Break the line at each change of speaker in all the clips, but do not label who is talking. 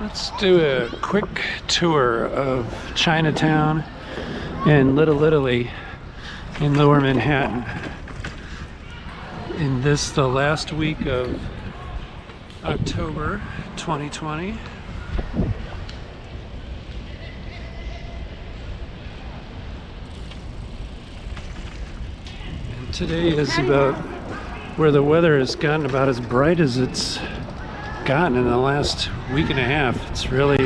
Let's do a quick tour of Chinatown and Little Italy in Lower Manhattan. In this, the last week of October 2020. And today is about where the weather has gotten about as bright as it's gotten in the last week and a half. It's really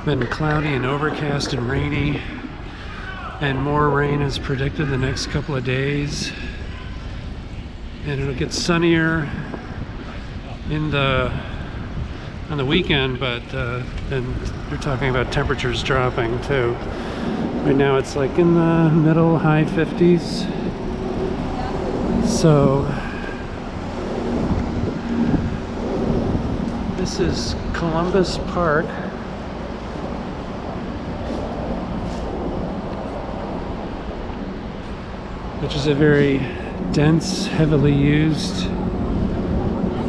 been cloudy and overcast and rainy, and more rain is predicted the next couple of days, and it'll get sunnier on the weekend, but then you're talking about temperatures dropping too. Right now it's like in the middle high 50s, so this is Columbus Park, which is a very dense, heavily used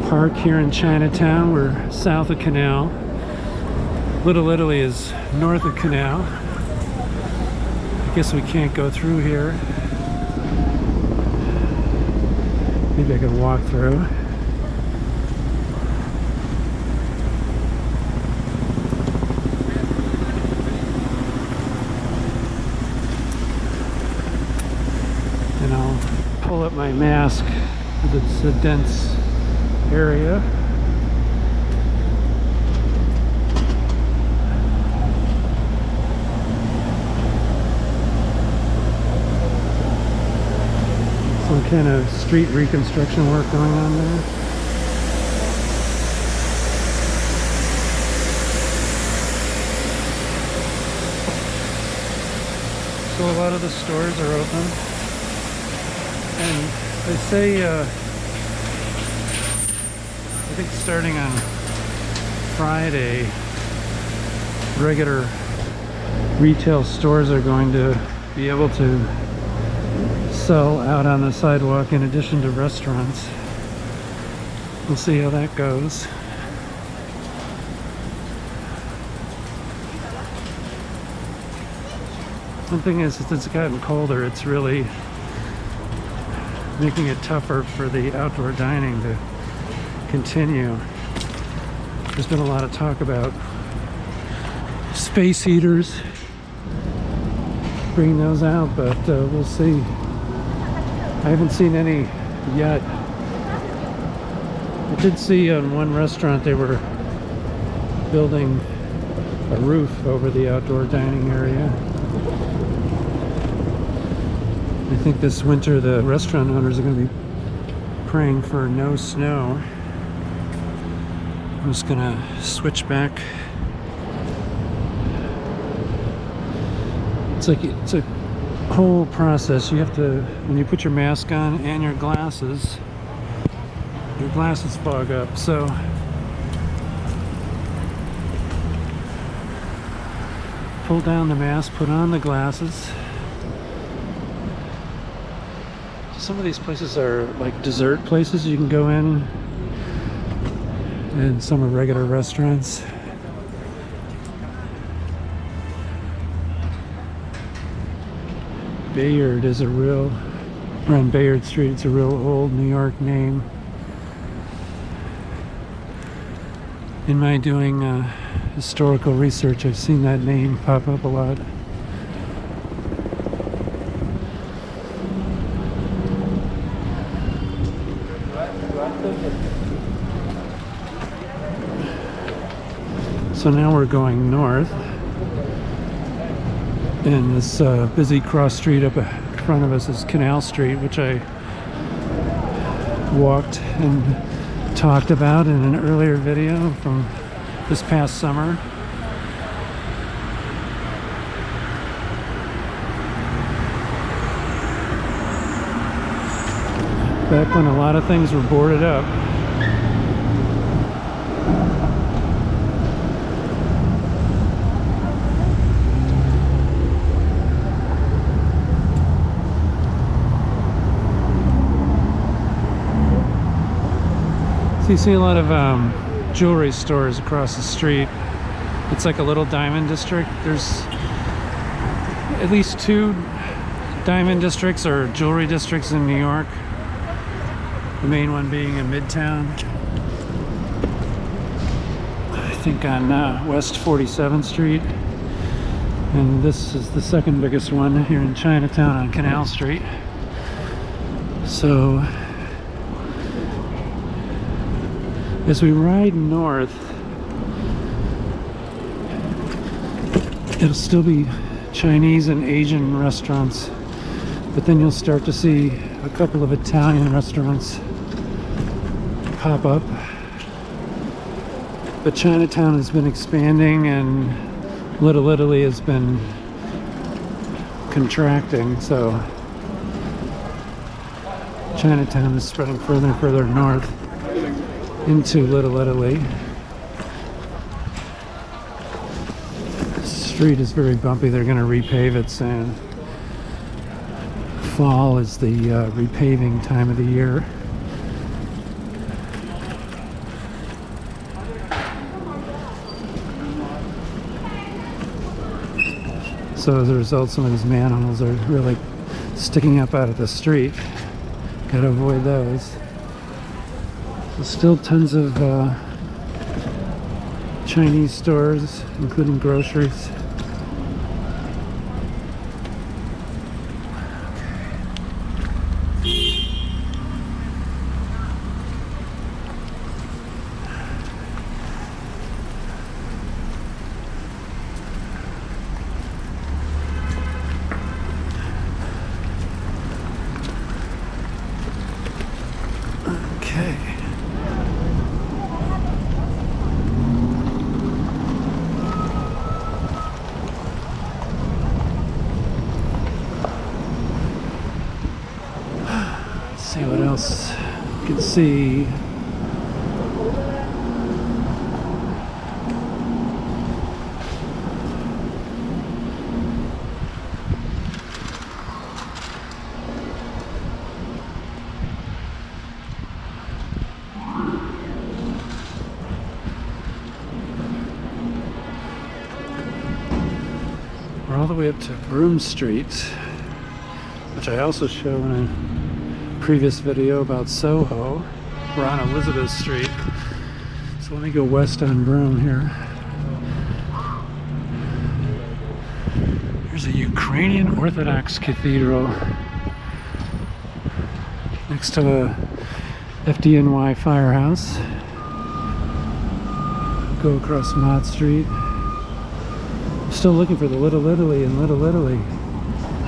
park here in Chinatown. We're south of Canal. Little Italy is north of Canal. I guess we can't go through here. Maybe I can walk through. And I'll pull up my mask because it's a dense area. Some kind of street reconstruction work going on there. So a lot of the stores are open, and they say I think starting on Friday, regular retail stores are going to be able to sell out on the sidewalk in addition to restaurants. We'll see how that goes. One thing is, as it's gotten colder, it's really making it tougher for the outdoor dining to continue. There's been a lot of talk about space heaters, bringing those out, but we'll see. I haven't seen any yet. I did see on one restaurant they were building a roof over the outdoor dining area. I think this winter the restaurant owners are going to be praying for no snow. I'm just going to switch back. It's a whole process. You have to, when you put your mask on and your glasses fog up. So pull down the mask, put on the glasses. Some of these places are like dessert places you can go in, and some are regular restaurants. Bayard is we're on Bayard Street. It's a real old New York name. In my doing historical research, I've seen that name pop up a lot. So now we're going north, and this busy cross street up in front of us is Canal Street, which I walked and talked about in an earlier video from this past summer. Back when a lot of things were boarded up. So you see a lot of jewelry stores across the street. It's like a little diamond district. There's at least 2 diamond districts or jewelry districts in New York. The main one being in Midtown. I think on West 47th Street. And this is the second biggest one here in Chinatown on Canal Street. So as we ride north, it'll still be Chinese and Asian restaurants, but then you'll start to see a couple of Italian restaurants pop up. But Chinatown has been expanding and Little Italy has been contracting, so Chinatown is spreading further and further north into Little Italy. The street is very bumpy. They're going to repave it soon. Fall is the repaving time of the year. So as a result, some of these manholes are really sticking up out of the street. Gotta avoid those. There's still tons of Chinese stores, including groceries. Okay. Let's see what else you can see. We're all the way up to Broome Street, which I also show in a previous video about Soho. We're on Elizabeth Street, so let me go west on Broome here. There's a Ukrainian Orthodox cathedral next to a FDNY firehouse. Go across Mott Street. Still looking for the Little Italy in Little Italy.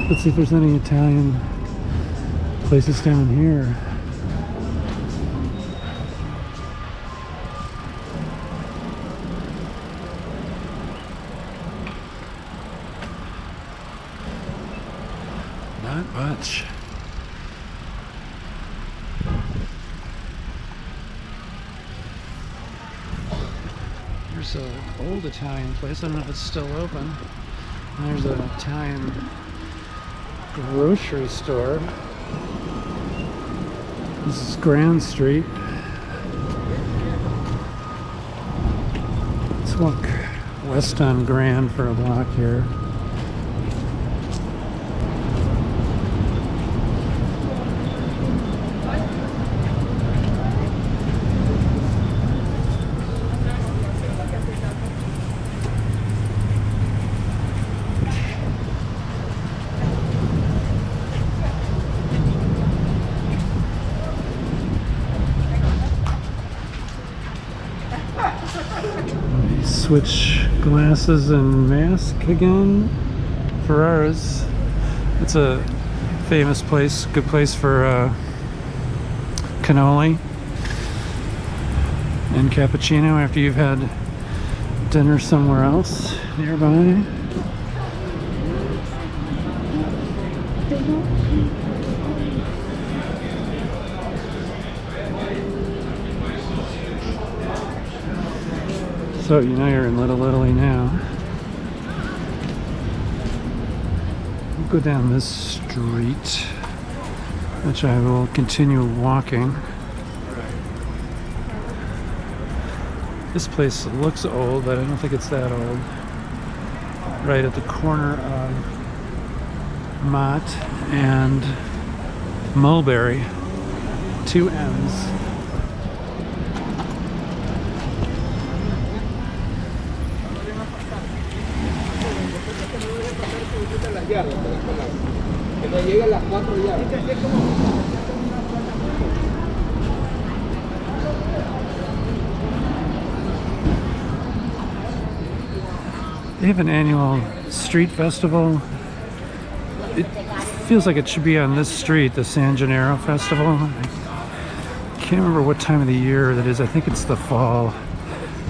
Let's see if there's any Italian places down here. Not much. There's an old Italian place. I don't know if it's still open. And there's an Italian grocery store. This is Grand Street. Let's walk west on Grand for a block here. Switch glasses and mask again. Ferrara's. It's a famous place, good place for cannoli and cappuccino after you've had dinner somewhere else nearby. So you know you're in Little Italy now. We'll go down this street, which I will continue walking. This place looks old, but I don't think it's that old. Right at the corner of Mott and Mulberry, 2 M's. They have an annual street festival. It feels like it should be on this street, the San Gennaro Festival. I can't remember what time of the year that is. I think it's the fall,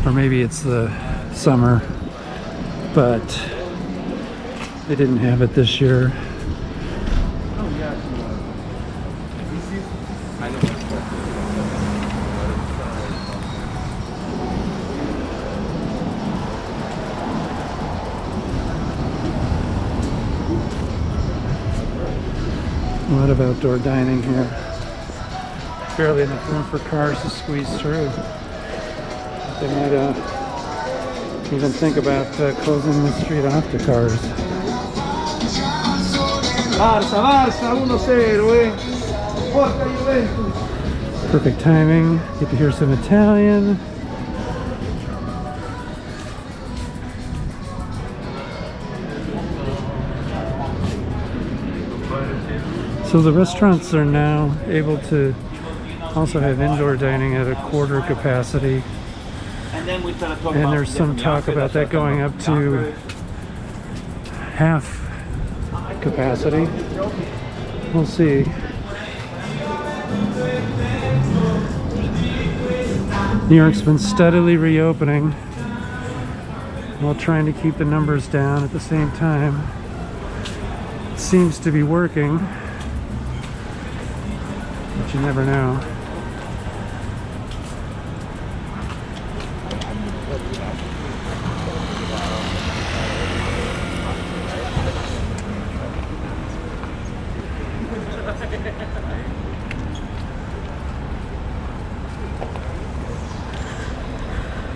or maybe it's the summer, but they didn't have it this year. A lot of outdoor dining here. Barely enough room for cars to squeeze through. They might even think about closing the street off to cars. Barça, 1-0, Forza Juventus. Perfect timing. Get to hear some Italian. So the restaurants are now able to also have indoor dining at a quarter capacity. And there's some talk about that going up to half capacity. We'll see. New York's been steadily reopening while trying to keep the numbers down at the same time. It seems to be working, but you never know.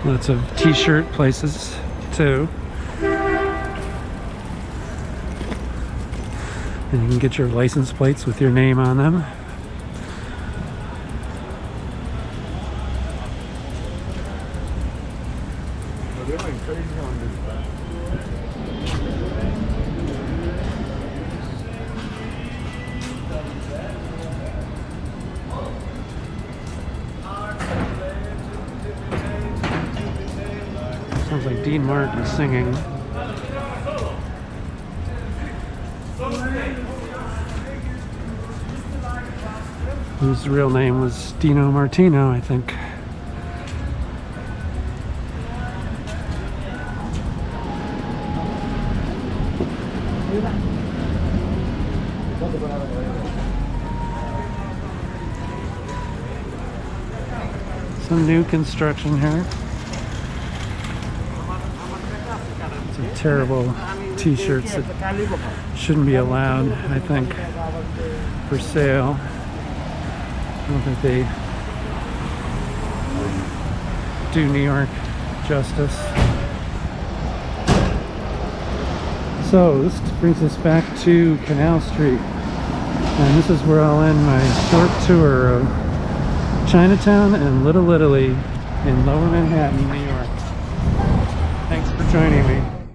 Lots of t-shirt places too. And you can get your license plates with your name on them. Sounds like Dean Martin singing. Whose real name was Dino Martino, I think. Some new construction here. Some terrible t-shirts that shouldn't be allowed, I think, for sale. I don't think they do New York justice. So this brings us back to Canal Street, and this is where I'll end my short tour of Chinatown and Little Italy in Lower Manhattan, New York. Thanks for joining me.